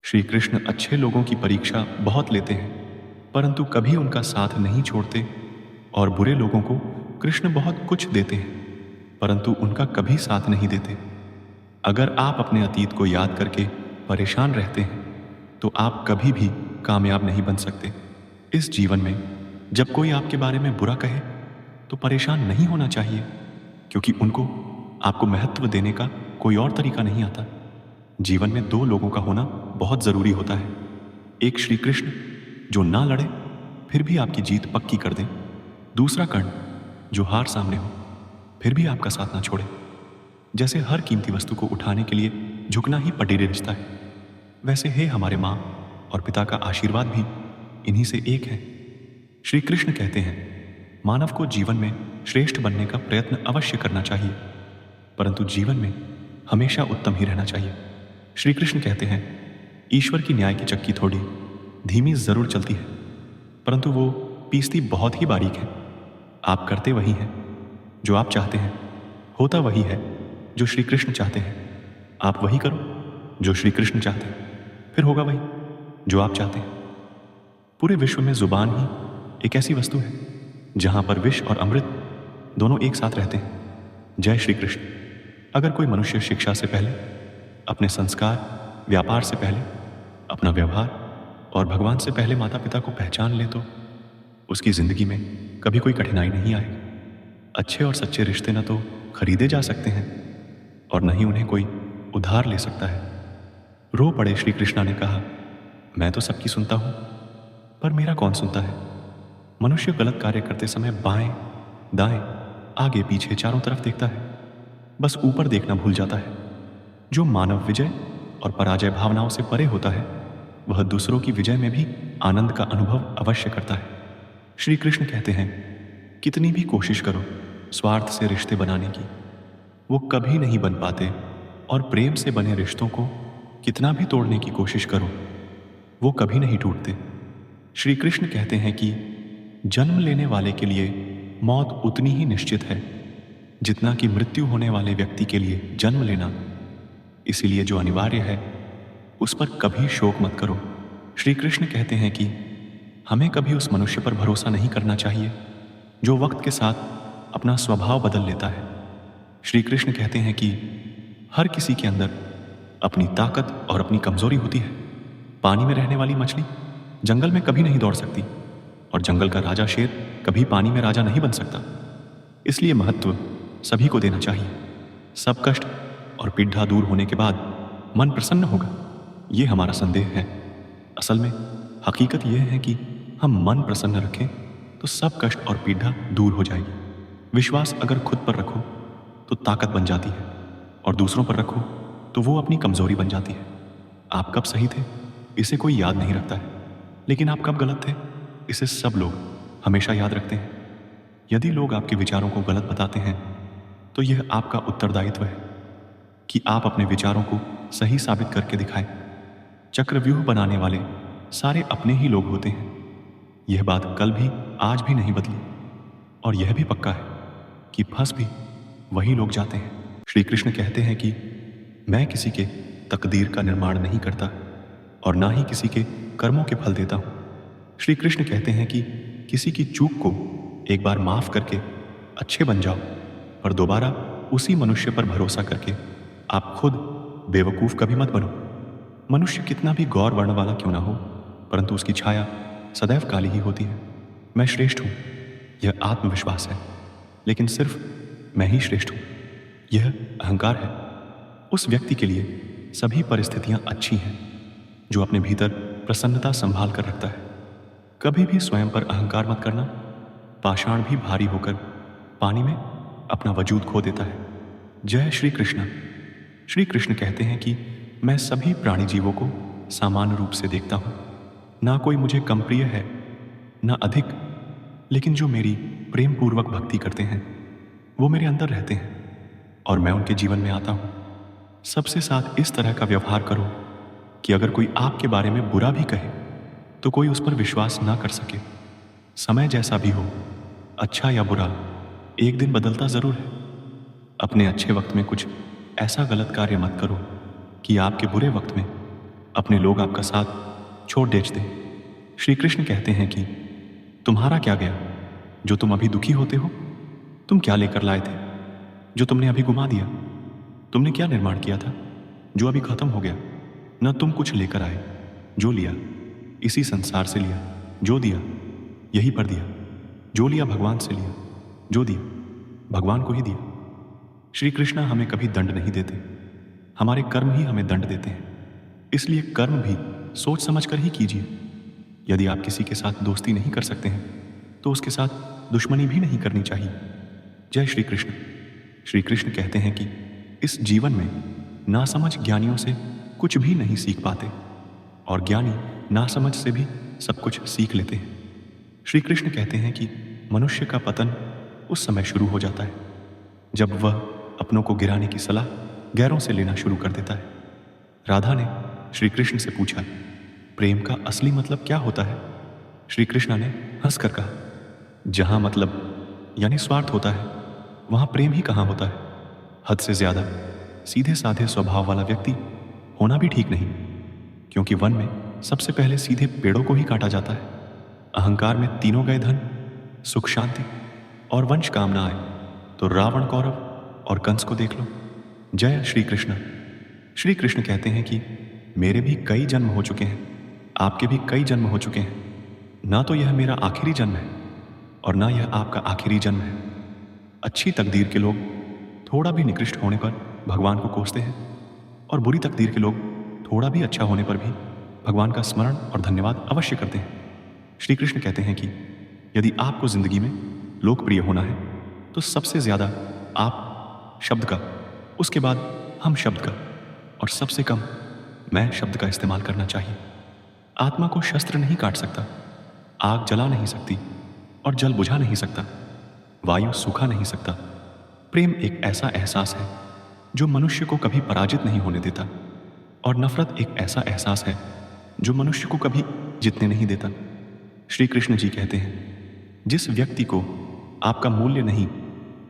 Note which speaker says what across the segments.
Speaker 1: श्री कृष्ण अच्छे लोगों की परीक्षा बहुत लेते हैं, परंतु कभी उनका साथ नहीं छोड़ते, और बुरे लोगों को कृष्ण बहुत कुछ देते हैं, परंतु उनका कभी साथ नहीं देते। अगर आप अपने अतीत को याद करके परेशान रहते हैं, तो आप कभी भी कामयाब नहीं बन सकते। इस जीवन में जब कोई आपके बारे में बुरा कहे, तो परेशान नहीं होना चाहिए, क्योंकि उनको आपको महत्व देने का कोई और तरीका नहीं आता। जीवन में दो लोगों का होना बहुत जरूरी होता है। एक श्री कृष्ण जो ना लड़े फिर भी आपकी जीत पक्की कर दे, दूसरा कर्ण जो हार सामने हो फिर भी आपका साथ ना छोड़े। जैसे हर कीमती वस्तु को उठाने के लिए झुकना ही पटीरे रिश्ता है, वैसे है हमारे माँ और पिता का आशीर्वाद भी इन्हीं से एक है। श्री कृष्ण कहते हैं, मानव को जीवन में श्रेष्ठ बनने का प्रयत्न अवश्य करना चाहिए, परंतु जीवन में हमेशा उत्तम ही रहना चाहिए। श्री कृष्ण कहते हैं, ईश्वर की न्याय की चक्की थोड़ी धीमी जरूर चलती है, परंतु वो पीसती बहुत ही बारीक है। आप करते वही हैं जो आप चाहते हैं, होता वही है जो श्री कृष्ण चाहते हैं। आप वही करो जो श्री कृष्ण चाहते हैं, फिर होगा वही जो आप चाहते हैं। पूरे विश्व में जुबान ही एक ऐसी वस्तु है जहां पर विष और अमृत दोनों एक साथ रहते हैं। जय श्री कृष्ण। अगर कोई मनुष्य शिक्षा से पहले, अपने संस्कार, व्यापार से पहले अपना व्यवहार और भगवान से पहले माता पिता को पहचान ले, तो उसकी जिंदगी में कभी कोई कठिनाई नहीं आएगी। अच्छे और सच्चे रिश्ते न तो खरीदे जा सकते हैं और न ही उन्हें कोई उधार ले सकता है। रो पड़े श्री कृष्णा ने कहा, मैं तो सबकी सुनता हूं, पर मेरा कौन सुनता है। मनुष्य गलत कार्य करते समय बाएं दाएं आगे पीछे चारों तरफ देखता है, बस ऊपर देखना भूल जाता है। जो मानव विजय और पराजय भावनाओं से परे होता है, वह दूसरों की विजय में भी आनंद का अनुभव अवश्य करता है। श्री कृष्ण कहते हैं, कितनी भी कोशिश करो स्वार्थ से रिश्ते बनाने की, वो कभी नहीं बन पाते, और प्रेम से बने रिश्तों को कितना भी तोड़ने की कोशिश करो, वो कभी नहीं टूटते। श्री कृष्ण कहते हैं कि जन्म लेने वाले के लिए मौत उतनी ही निश्चित है जितना कि मृत्यु होने वाले व्यक्ति के लिए जन्म लेना। इसीलिए जो अनिवार्य है उस पर कभी शोक मत करो। श्री कृष्ण कहते हैं कि हमें कभी उस मनुष्य पर भरोसा नहीं करना चाहिए जो वक्त के साथ अपना स्वभाव बदल लेता है। श्री कृष्ण कहते हैं कि हर किसी के अंदर अपनी ताकत और अपनी कमजोरी होती है। पानी में रहने वाली मछली जंगल में कभी नहीं दौड़ सकती, और जंगल का राजा शेर कभी पानी में राजा नहीं बन सकता। इसलिए महत्व सभी को देना चाहिए। सब कष्ट और पीड़ा दूर होने के बाद मन प्रसन्न होगा, ये हमारा संदेह है। असल में हकीकत यह है कि हम मन प्रसन्न रखें तो सब कष्ट और पीड़ा दूर हो जाएगी। विश्वास अगर खुद पर रखो तो ताकत बन जाती है, और दूसरों पर रखो तो वो अपनी कमजोरी बन जाती है। आप कब सही थे इसे कोई याद नहीं रखता है, लेकिन आप कब गलत थे इसे सब लोग हमेशा याद रखते हैं। यदि लोग आपके विचारों को गलत बताते हैं, तो यह आपका उत्तरदायित्व है कि आप अपने विचारों को सही साबित करके दिखाएं। चक्रव्यूह बनाने वाले सारे अपने ही लोग होते हैं। यह बात कल भी आज भी नहीं बदली, और यह भी पक्का है कि फंस भी वही लोग जाते हैं। श्री कृष्ण कहते हैं कि मैं किसी के तकदीर का निर्माण नहीं करता, और ना ही किसी के कर्मों के फल देता हूं। श्री कृष्ण कहते हैं कि किसी की चूक को एक बार माफ करके अच्छे बन जाओ, पर दोबारा उसी मनुष्य पर भरोसा करके आप खुद बेवकूफ कभी मत बनो। मनुष्य कितना भी गौर वर्ण वाला क्यों ना हो, परंतु उसकी छाया सदैव काली ही होती है। मैं श्रेष्ठ हूं, यह आत्मविश्वास है, लेकिन सिर्फ मैं ही श्रेष्ठ हूं, यह अहंकार है। उस व्यक्ति के लिए सभी परिस्थितियां अच्छी हैं जो अपने भीतर प्रसन्नता संभाल कर रखता है। कभी भी स्वयं पर अहंकार मत करना। पाषाण भी भारी होकर पानी में अपना वजूद खो देता है। जय श्री कृष्ण। श्री कृष्ण कहते हैं कि मैं सभी प्राणी जीवों को समान रूप से देखता हूं। ना कोई मुझे कम प्रिय है ना अधिक, लेकिन जो मेरी प्रेम पूर्वक भक्ति करते हैं वो मेरे अंदर रहते हैं और मैं उनके जीवन में आता हूं। सबसे साथ इस तरह का व्यवहार करो कि अगर कोई आपके बारे में बुरा भी कहे तो कोई उस पर विश्वास ना कर सके। समय जैसा भी हो, अच्छा या बुरा, एक दिन बदलता जरूर है। अपने अच्छे वक्त में कुछ ऐसा गलत कार्य मत करो कि आपके बुरे वक्त में अपने लोग आपका साथ छोड़ बेच दें। श्री कृष्ण कहते हैं कि तुम्हारा क्या गया जो तुम अभी दुखी होते हो? तुम क्या लेकर लाए थे जो तुमने अभी गुमा दिया? तुमने क्या निर्माण किया था जो अभी खत्म हो गया? न तुम कुछ लेकर आए, जो लिया इसी संसार से लिया, जो दिया यही पर दिया, जो लिया भगवान से लिया, जो दिया भगवान को ही दिया। श्री कृष्ण हमें कभी दंड नहीं देते, हमारे कर्म ही हमें दंड देते हैं। इसलिए कर्म भी सोच समझ कर ही कीजिए। यदि आप किसी के साथ दोस्ती नहीं कर सकते हैं तो उसके साथ दुश्मनी भी नहीं करनी चाहिए। जय श्री कृष्ण। श्री कृष्ण कहते हैं कि इस जीवन में नासमझ ज्ञानियों से कुछ भी नहीं सीख पाते और ज्ञानी नासमझ से भी सब कुछ सीख लेते हैं। श्री कृष्ण कहते हैं कि मनुष्य का पतन उस समय शुरू हो जाता है जब वह अपनों को गिराने की सलाह गैरों से लेना शुरू कर देता है। राधा ने श्री कृष्ण से पूछा, प्रेम का असली मतलब क्या होता है? श्री कृष्ण ने हंसकर कहा, जहां मतलब यानी स्वार्थ होता है वहां प्रेम ही कहां होता है। हद से ज्यादा सीधे साधे स्वभाव वाला व्यक्ति होना भी ठीक नहीं, क्योंकि वन में सबसे पहले सीधे पेड़ों को ही काटा जाता है। अहंकार में तीनों गए धन, सुख शांति और वंश कामना आए तो रावण कौरव और कंस को देख लो। जय श्री कृष्ण। श्री कृष्ण कहते हैं कि मेरे भी कई जन्म हो चुके हैं, आपके भी कई जन्म हो चुके हैं। ना तो यह मेरा आखिरी जन्म है और ना यह आपका आखिरी जन्म है। अच्छी तकदीर के लोग थोड़ा भी निकृष्ट होने पर भगवान को कोसते हैं और बुरी तकदीर के लोग थोड़ा भी अच्छा होने पर भी भगवान का स्मरण और धन्यवाद अवश्य करते हैं। श्री कृष्ण कहते हैं कि यदि आपको जिंदगी में लोकप्रिय होना है तो सबसे ज्यादा आप शब्द का, उसके बाद हम शब्द का और सबसे कम मैं शब्द का इस्तेमाल करना चाहिए। आत्मा को शस्त्र नहीं काट सकता, आग जला नहीं सकती और जल बुझा नहीं सकता, वायु सूखा नहीं सकता। प्रेम एक ऐसा एहसास है जो मनुष्य को कभी पराजित नहीं होने देता और नफरत एक ऐसा एहसास है जो मनुष्य को कभी जीतने नहीं देता। श्री कृष्ण जी कहते हैं, जिस व्यक्ति को आपका मूल्य नहीं,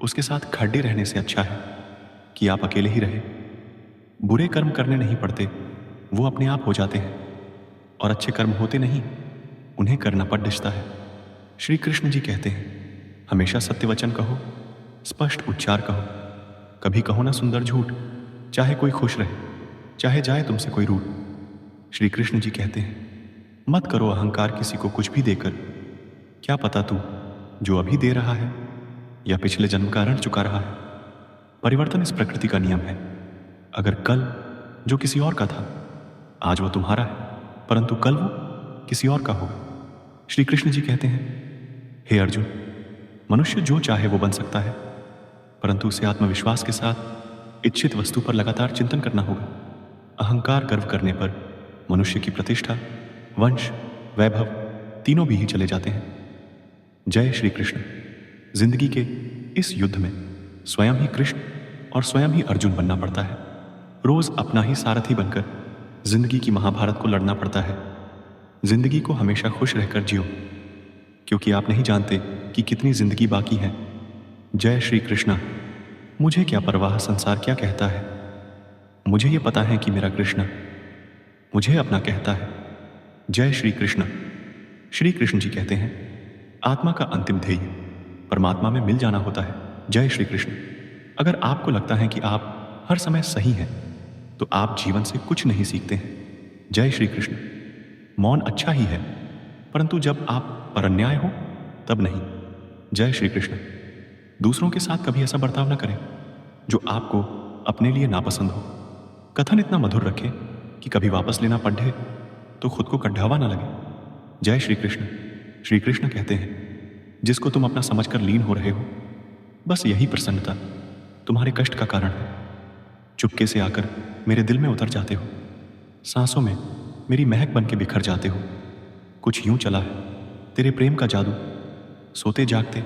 Speaker 1: उसके साथ खड़े रहने से अच्छा है कि आप अकेले ही रहे। बुरे कर्म करने नहीं पड़ते, वो अपने आप हो जाते हैं, और अच्छे कर्म होते नहीं, उन्हें करना पड़ डिछता है। श्री कृष्ण जी कहते हैं, हमेशा सत्य वचन कहो, स्पष्ट उच्चार कहो, कभी कहो ना सुंदर झूठ, चाहे कोई खुश रहे, चाहे जाए तुमसे कोई रूठ। श्री कृष्ण जी कहते हैं, मत करो अहंकार किसी को कुछ भी देकर। क्या पता तू जो अभी दे रहा है या पिछले जन्म का ऋण चुका रहा है। परिवर्तन इस प्रकृति का नियम है। अगर कल जो किसी और का था आज वो तुम्हारा है, परंतु कल वो किसी और का होगा। श्री कृष्ण जी कहते हैं, हे अर्जुन, मनुष्य जो चाहे वो बन सकता है, परंतु उसे आत्मविश्वास के साथ इच्छित वस्तु पर लगातार चिंतन करना होगा। अहंकार गर्व करने पर मनुष्य की प्रतिष्ठा, वंश, वैभव तीनों भी ही चले जाते हैं। जय श्री कृष्ण। जिंदगी के इस युद्ध में स्वयं ही कृष्ण और स्वयं ही अर्जुन बनना पड़ता है। रोज अपना ही सारथी बनकर जिंदगी की महाभारत को लड़ना पड़ता है। जिंदगी को हमेशा खुश रहकर जियो, क्योंकि आप नहीं जानते कि कितनी जिंदगी बाकी है। जय श्री कृष्णा। मुझे क्या परवाह संसार क्या कहता है, मुझे ये पता है कि मेरा कृष्ण मुझे अपना कहता है। जय श्री कृष्ण। श्री कृष्ण जी कहते हैं, आत्मा का अंतिम ध्येय परमात्मा में मिल जाना होता है। जय श्री कृष्ण। अगर आपको लगता है कि आप हर समय सही हैं तो आप जीवन से कुछ नहीं सीखते हैं। जय श्री कृष्ण। मौन अच्छा ही है, परंतु जब आप पर अन्याय हो तब नहीं। जय श्री कृष्ण। दूसरों के साथ कभी ऐसा बर्ताव न करें जो आपको अपने लिए नापसंद हो। कथन इतना मधुर रखें कि कभी वापस लेना पड़े तो खुद को कढ़ावा न लगे। जय श्री कृष्ण। श्री कृष्ण कहते हैं, जिसको तुम अपना समझकर लीन हो रहे हो, बस यही प्रसन्नता तुम्हारे कष्ट का कारण है। चुपके से आकर मेरे दिल में उतर जाते हो, सांसों में मेरी महक बन के बिखर जाते हो। कुछ यूं चला है तेरे प्रेम का जादू, सोते जागते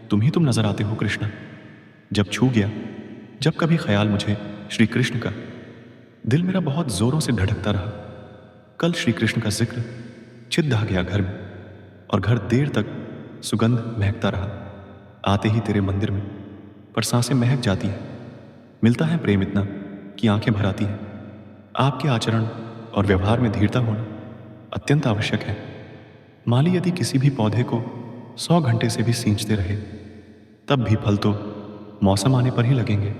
Speaker 1: तुम नजर आते हो कृष्णा। जब छू गया, जब कभी ख्याल मुझे श्री कृष्ण का, दिल मेरा बहुत जोरों से धड़कता रहा। कल श्री कृष्ण का जिक्र छिद आ गया घर में, और घर देर तक सुगंध महकता रहा। आते ही तेरे मंदिर में पर सांसें महक जाती हैं। मिलता है प्रेम इतना कि आंखें भर आती हैं। आपके आचरण और व्यवहार में धीरता होना अत्यंत आवश्यक है। माली यदि किसी भी पौधे को 100 घंटे से भी सींचते रहे, तब भी फल तो मौसम आने पर ही लगेंगे।